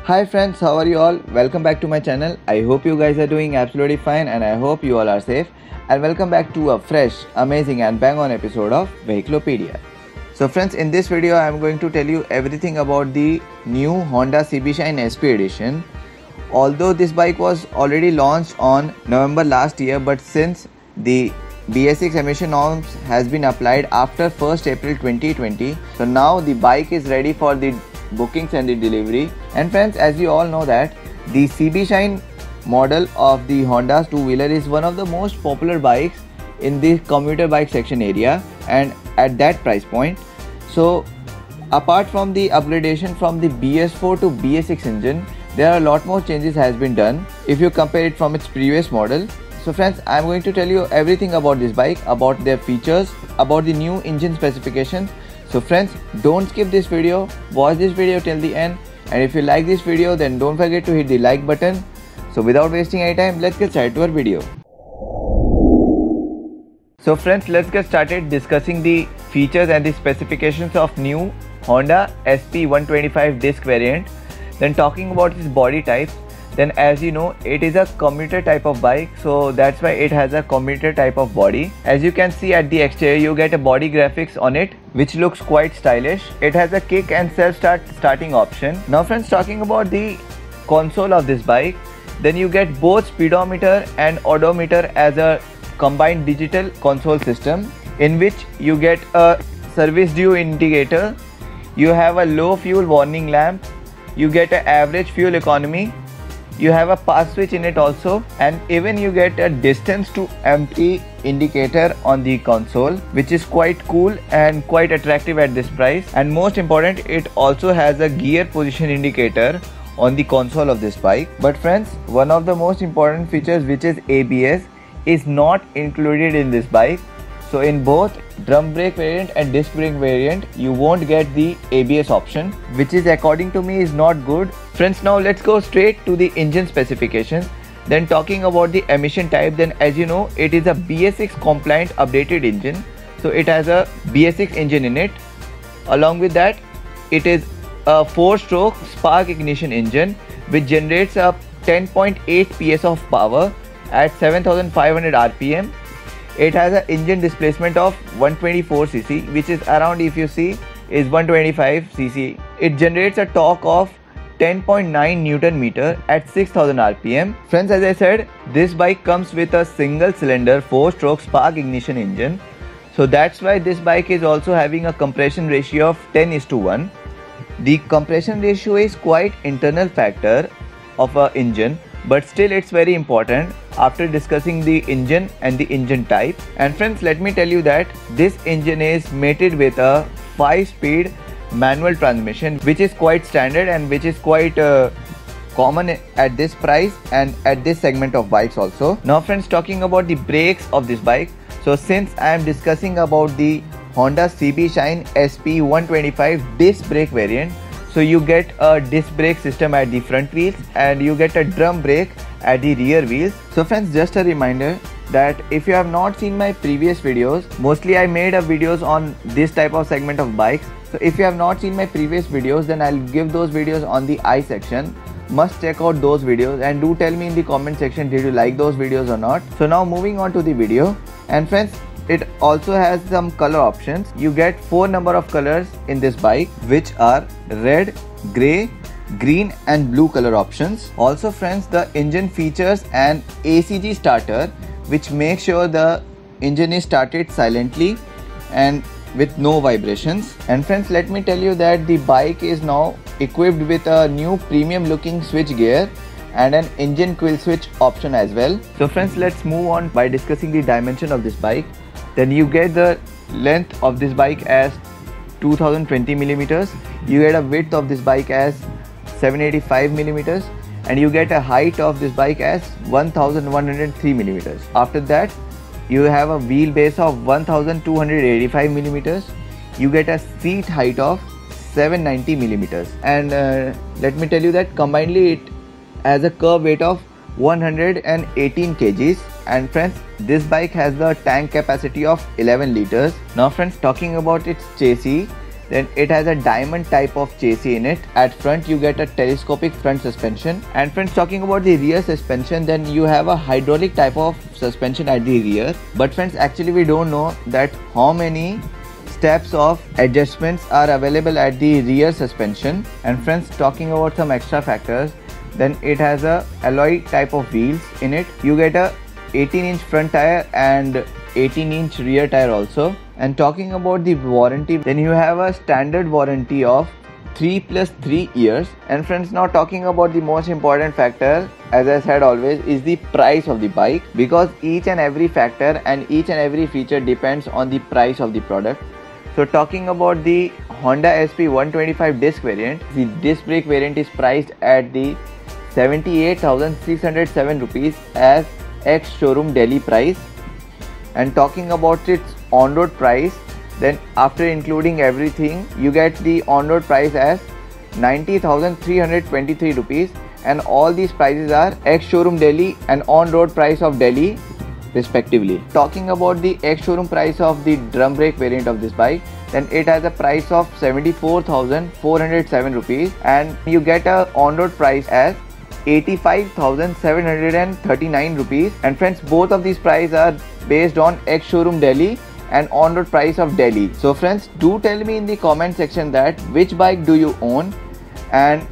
Hi friends, how are you all? Welcome back to my channel. I hope you guys are doing absolutely fine and I hope you all are safe. And welcome back to a fresh, amazing and bang on episode of Vehiculopedia. So friends, in this video I am going to tell you everything about the new Honda CB Shine SP edition. Although this bike was already launched on November last year, but since the BS6 emission norms has been applied after 1st April 2020, so now the bike is ready for the bookings and the delivery. And friends, as you all know that the CB Shine model of the Honda's two-wheeler is one of the most popular bikes in the commuter bike section area and at that price point. So apart from the upgradation from the BS4 to BS6 engine, there are a lot more changes has been done if you compare it from its previous model. So friends, I am going to tell you everything about this bike, about their features, about the new engine specifications. So friends, don't skip this video, watch this video till the end, and if you like this video then don't forget to hit the like button. So without wasting any time, let's get started to our video. So friends, let's get started discussing the features and the specifications of new Honda SP 125 disc variant. Then talking about its body types. Then as you know, it is a commuter type of bike, so that's why it has a commuter type of body. As you can see at the exterior, you get a body graphics on it which looks quite stylish. It has a kick and self-start starting option. Now friends, talking about the console of this bike, then you get both speedometer and odometer as a combined digital console system, in which you get a service due indicator, you have a low fuel warning lamp, you get an average fuel economy, you have a pass switch in it also, and even you get a distance to empty indicator on the console, which is quite cool and quite attractive at this price. And most important, it also has a gear position indicator on the console of this bike. But friends, one of the most important features, which is ABS, is not included in this bike. So in both drum brake variant and disc brake variant, you won't get the ABS option, which is according to me is not good. Friends, now let's go straight to the engine specifications. Then talking about the emission type, then as you know, it is a BS6 compliant updated engine. So it has a BS6 engine in it. Along with that, it is a 4-stroke spark ignition engine which generates a 10.8 PS of power at 7500 RPM. It has an engine displacement of 124 cc, which is around, if you see, is 125 cc. It generates a torque of 10.9 Newton meter at 6000 RPM. Friends, as I said, this bike comes with a single cylinder 4-stroke spark ignition engine. So that's why this bike is also having a compression ratio of 10:1. The compression ratio is quite internal factor of an engine, but still it's very important after discussing the engine and the engine type. And friends, let me tell you that this engine is mated with a 5-speed manual transmission, which is quite standard and which is quite common at this price and at this segment of bikes also. Now friends, talking about the brakes of this bike. So since I am discussing about the Honda CB Shine SP 125 disc brake variant, so you get a disc brake system at the front wheels and you get a drum brake at the rear wheels. So friends, just a reminder that if you have not seen my previous videos, mostly I made a videos on this type of segment of bikes. So if you have not seen my previous videos, then I'll give those videos on the I section. Must check out those videos and do tell me in the comment section, did you like those videos or not. So now moving on to the video. And friends, it also has some color options. You get 4 number of colors in this bike, which are red, grey, green and blue color options. Also friends, the engine features an ACG starter, which makes sure the engine is started silently and with no vibrations. And friends, let me tell you that the bike is now equipped with a new premium looking switch gear and an engine quill switch option as well. So friends, let's move on by discussing the dimension of this bike. Then you get the length of this bike as 2020 millimeters. You get a width of this bike as 785 millimeters, and you get a height of this bike as 1103 millimeters. After that, you have a wheelbase of 1285 millimeters. You get a seat height of 790 millimeters, and let me tell you that combinedly it has a curb weight of 118 kgs. And friends, this bike has the tank capacity of 11 liters. Now friends, talking about its chassis, Then it has a diamond type of chassis in it. At front you get a telescopic front suspension. And friends, talking about the rear suspension, then you have a hydraulic type of suspension at the rear. But friends, actually we don't know that how many steps of adjustments are available at the rear suspension. And friends, talking about some extra factors, then it has a alloy type of wheels in it. You get a 18-inch front tire and 18-inch rear tire also. And talking about the warranty, then you have a standard warranty of 3 + 3 years. And friends, now talking about the most important factor, as I said always, is the price of the bike, because each and every factor and each and every feature depends on the price of the product. So talking about the Honda SP 125 disc variant, the disc brake variant is priced at the 78,607 rupees as ex showroom Delhi price. And talking about its on-road price, then after including everything, you get the on-road price as 90,323 rupees, and all these prices are ex-showroom Delhi and on-road price of Delhi respectively. Talking about the ex-showroom price of the drum brake variant of this bike, then it has a price of 74,407 rupees, and you get a on-road price as 85,739 rupees. And friends, both of these prices are based on ex-showroom Delhi and on-road price of Delhi. So friends, do tell me in the comment section that which bike do you own and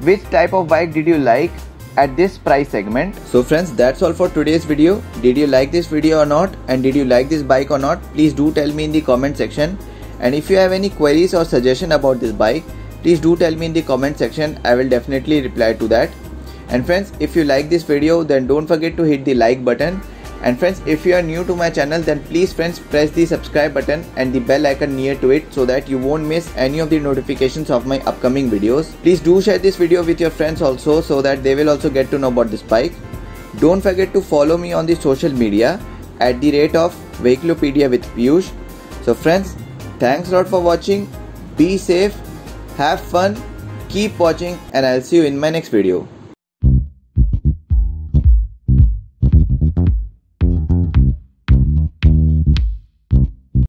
which type of bike did you like at this price segment. So friends, that's all for today's video. Did you like this video or not, and did you like this bike or not? Please do tell me in the comment section. And if you have any queries or suggestion about this bike, please do tell me in the comment section. I will definitely reply to that. And friends, if you like this video, then don't forget to hit the like button. And friends, if you are new to my channel, then please friends press the subscribe button and the bell icon near to it, so that you won't miss any of the notifications of my upcoming videos. Please do share this video with your friends also, so that they will also get to know about this bike. Don't forget to follow me on the social media at the rate of Vehiculopedia with Piyush. So friends, thanks a lot for watching. Be safe, have fun, keep watching, and I'll see you in my next video.